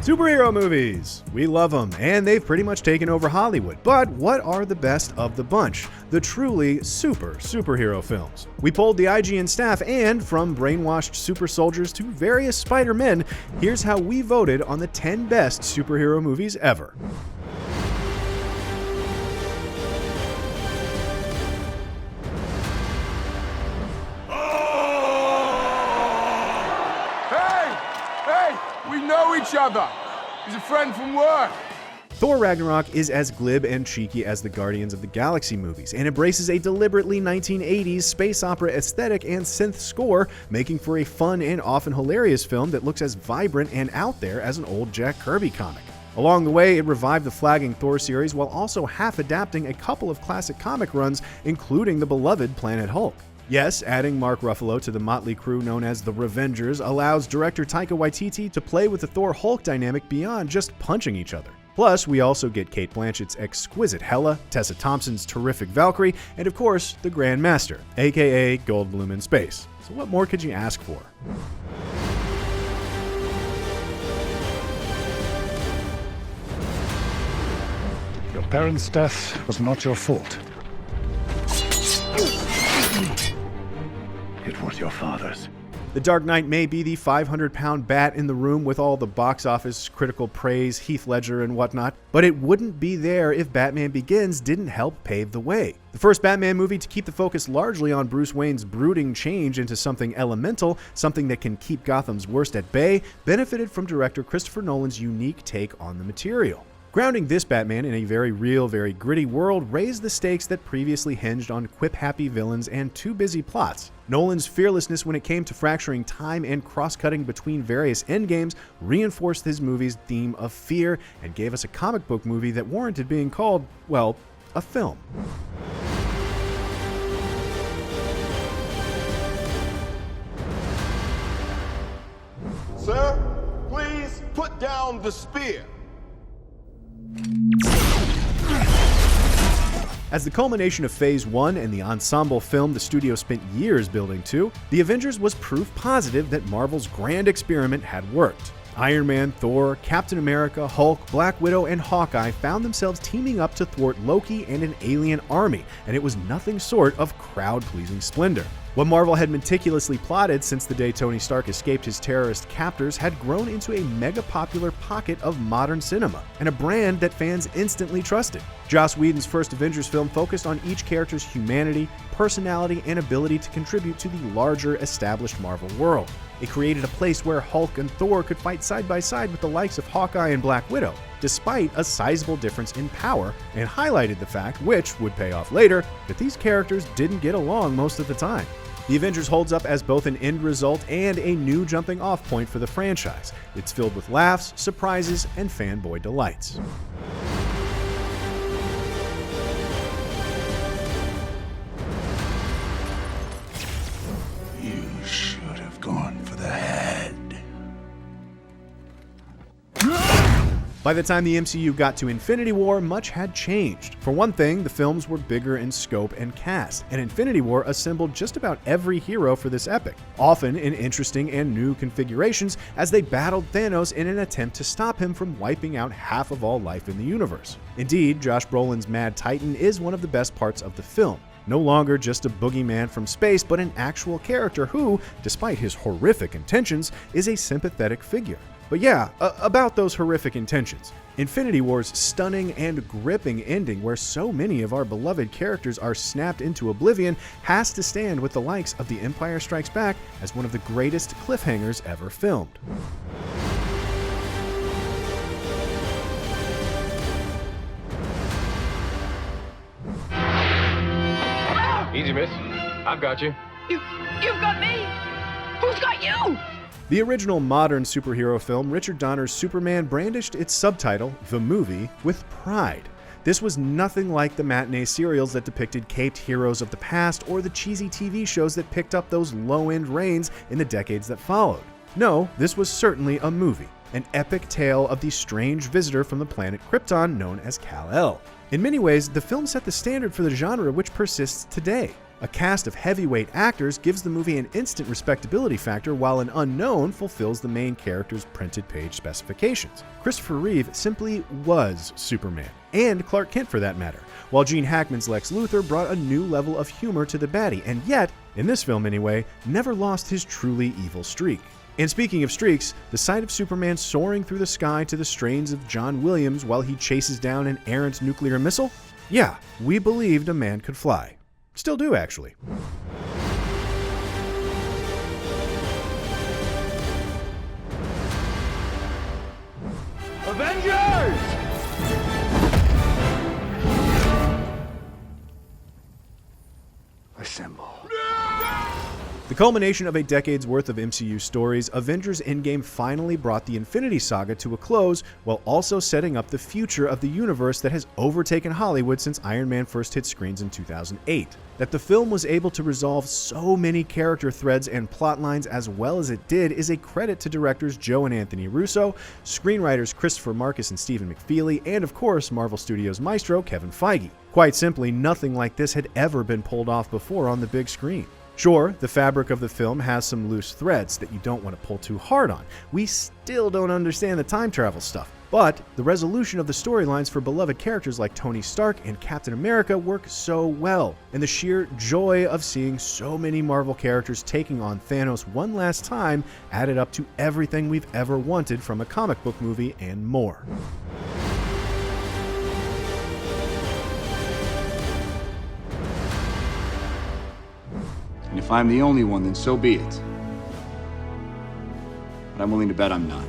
Superhero movies! We love them, and they've pretty much taken over Hollywood. But what are the best of the bunch? The truly superhero films. We polled the IGN staff, and from brainwashed super soldiers to various Spider-Men, here's how we voted on the 10 best superhero movies ever. We know each other. He's a friend from work. Thor Ragnarok is as glib and cheeky as the Guardians of the Galaxy movies, and embraces a deliberately 1980s space opera aesthetic and synth score, making for a fun and often hilarious film that looks as vibrant and out there as an old Jack Kirby comic. Along the way, it revived the flagging Thor series while also half-adapting a couple of classic comic runs, including the beloved Planet Hulk. Yes, adding Mark Ruffalo to the motley crew known as the Avengers allows director Taika Waititi to play with the Thor-Hulk dynamic beyond just punching each other. Plus, we also get Cate Blanchett's exquisite Hela, Tessa Thompson's terrific Valkyrie, and of course, the Grand Master, aka Goldblum in space. So what more could you ask for? Your parents' death was not your fault. It was your father's. The Dark Knight may be the 500-pound bat in the room with all the box office critical praise, Heath Ledger and whatnot, but it wouldn't be there if Batman Begins didn't help pave the way. The first Batman movie to keep the focus largely on Bruce Wayne's brooding change into something elemental, something that can keep Gotham's worst at bay, benefited from director Christopher Nolan's unique take on the material. Grounding this Batman in a very real, very gritty world raised the stakes that previously hinged on quip-happy villains and too busy plots. Nolan's fearlessness when it came to fracturing time and cross-cutting between various endgames reinforced his movie's theme of fear and gave us a comic book movie that warranted being called, well, a film. Sir, please put down the spear. As the culmination of Phase 1 and the ensemble film the studio spent years building to, The Avengers was proof positive that Marvel's grand experiment had worked. Iron Man, Thor, Captain America, Hulk, Black Widow, and Hawkeye found themselves teaming up to thwart Loki and an alien army, and it was nothing short of crowd-pleasing splendor. What Marvel had meticulously plotted since the day Tony Stark escaped his terrorist captors had grown into a mega-popular pocket of modern cinema, and a brand that fans instantly trusted. Joss Whedon's first Avengers film focused on each character's humanity, personality, and ability to contribute to the larger, established Marvel world. It created a place where Hulk and Thor could fight side by side with the likes of Hawkeye and Black Widow, despite a sizable difference in power, and highlighted the fact, which would pay off later, that these characters didn't get along most of the time. The Avengers holds up as both an end result and a new jumping off point for the franchise. It's filled with laughs, surprises, and fanboy delights. You should have gone for the head. By the time the MCU got to Infinity War, much had changed. For one thing, the films were bigger in scope and cast, and Infinity War assembled just about every hero for this epic, often in interesting and new configurations as they battled Thanos in an attempt to stop him from wiping out half of all life in the universe. Indeed, Josh Brolin's Mad Titan is one of the best parts of the film. No longer just a boogeyman from space, but an actual character who, despite his horrific intentions, is a sympathetic figure. But yeah, about those horrific intentions. Infinity War's stunning and gripping ending, where so many of our beloved characters are snapped into oblivion, has to stand with the likes of The Empire Strikes Back as one of the greatest cliffhangers ever filmed. Easy, miss. I've got you. You've got me! Who's got you? The original modern superhero film, Richard Donner's Superman, brandished its subtitle, The Movie, with pride. This was nothing like the matinee serials that depicted caped heroes of the past or the cheesy TV shows that picked up those low-end reigns in the decades that followed. No, this was certainly a movie, an epic tale of the strange visitor from the planet Krypton known as Kal-El. In many ways, the film set the standard for the genre which persists today. A cast of heavyweight actors gives the movie an instant respectability factor, while an unknown fulfills the main character's printed page specifications. Christopher Reeve simply was Superman, and Clark Kent for that matter, while Gene Hackman's Lex Luthor brought a new level of humor to the baddie, and yet, in this film anyway, never lost his truly evil streak. And speaking of streaks, the sight of Superman soaring through the sky to the strains of John Williams while he chases down an errant nuclear missile? Yeah, we believed a man could fly. Still do, actually. Avengers! Assemble. The culmination of a decade's worth of MCU stories, Avengers Endgame finally brought the Infinity Saga to a close, while also setting up the future of the universe that has overtaken Hollywood since Iron Man first hit screens in 2008. That the film was able to resolve so many character threads and plot lines as well as it did is a credit to directors Joe and Anthony Russo, screenwriters Christopher Marcus and Stephen McFeely, and of course Marvel Studios maestro Kevin Feige. Quite simply, nothing like this had ever been pulled off before on the big screen. Sure, the fabric of the film has some loose threads that you don't want to pull too hard on. We still don't understand the time travel stuff. But the resolution of the storylines for beloved characters like Tony Stark and Captain America work so well, and the sheer joy of seeing so many Marvel characters taking on Thanos one last time added up to everything we've ever wanted from a comic book movie and more. And if I'm the only one, then so be it. But I'm willing to bet I'm not.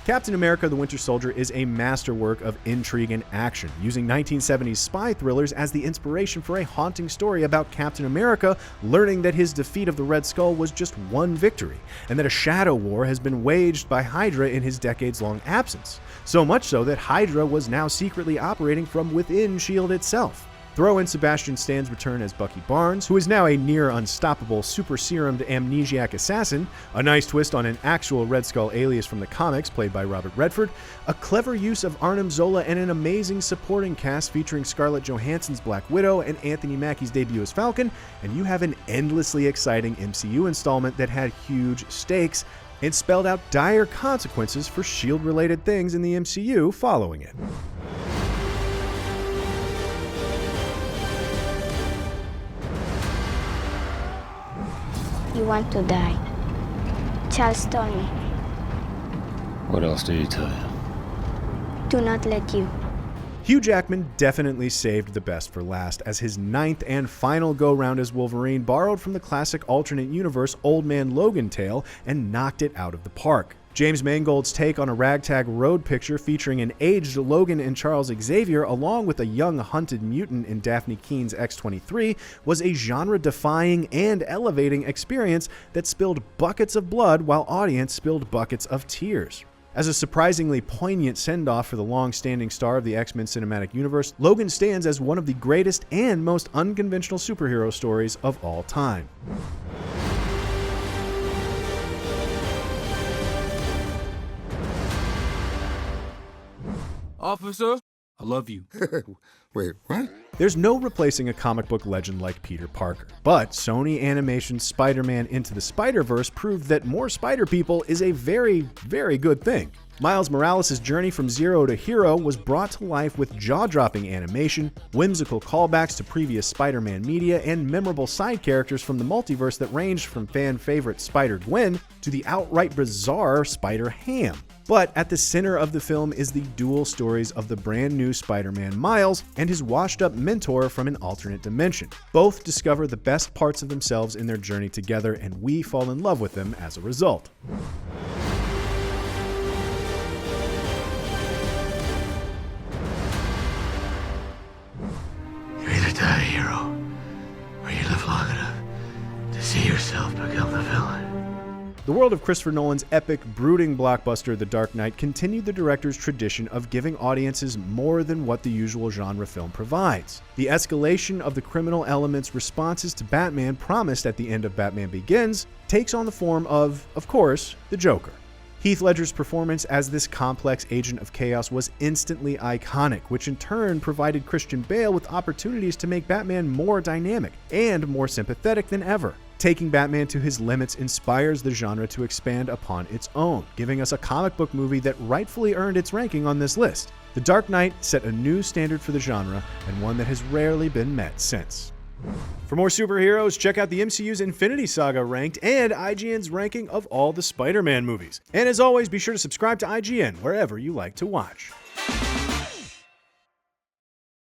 Captain America: The Winter Soldier is a masterwork of intrigue and action, using 1970s spy thrillers as the inspiration for a haunting story about Captain America learning that his defeat of the Red Skull was just one victory, and that a shadow war has been waged by Hydra in his decades-long absence. So much so that Hydra was now secretly operating from within S.H.I.E.L.D. itself. Throw in Sebastian Stan's return as Bucky Barnes, who is now a near-unstoppable super-serumed amnesiac assassin, a nice twist on an actual Red Skull alias from the comics played by Robert Redford, a clever use of Arnim Zola, and an amazing supporting cast featuring Scarlett Johansson's Black Widow and Anthony Mackie's debut as Falcon, and you have an endlessly exciting MCU installment that had huge stakes and spelled out dire consequences for S.H.I.E.L.D.-related things in the MCU following it. You want to die. Charles told me. What else did he tell you? Do not let you. Hugh Jackman definitely saved the best for last, as his ninth and final go-round as Wolverine borrowed from the classic alternate universe Old Man Logan tale and knocked it out of the park. James Mangold's take on a ragtag road picture featuring an aged Logan and Charles Xavier along with a young hunted mutant in Daphne Keene's X-23 was a genre-defying and elevating experience that spilled buckets of blood while audience spilled buckets of tears. As a surprisingly poignant send-off for the long-standing star of the X-Men cinematic universe, Logan stands as one of the greatest and most unconventional superhero stories of all time. Officer, I love you. Wait, what? There's no replacing a comic book legend like Peter Parker, but Sony Animation's Spider-Man Into the Spider-Verse proved that more Spider People is a very, very good thing. Miles Morales' journey from zero to hero was brought to life with jaw-dropping animation, whimsical callbacks to previous Spider-Man media, and memorable side characters from the multiverse that ranged from fan-favorite Spider-Gwen to the outright bizarre Spider-Ham. But at the center of the film is the dual stories of the brand new Spider-Man Miles and his washed-up mentor from an alternate dimension. Both discover the best parts of themselves in their journey together, and we fall in love with them as a result. You either die a hero, or you live long enough to see yourself become the villain. The world of Christopher Nolan's epic, brooding blockbuster The Dark Knight continued the director's tradition of giving audiences more than what the usual genre film provides. The escalation of the criminal element's responses to Batman promised at the end of Batman Begins takes on the form of course, the Joker. Heath Ledger's performance as this complex agent of chaos was instantly iconic, which in turn provided Christian Bale with opportunities to make Batman more dynamic and more sympathetic than ever. Taking Batman to his limits inspires the genre to expand upon its own, giving us a comic book movie that rightfully earned its ranking on this list. The Dark Knight set a new standard for the genre, and one that has rarely been met since. For more superheroes, check out the MCU's Infinity Saga ranked and IGN's ranking of all the Spider-Man movies. And as always, be sure to subscribe to IGN wherever you like to watch.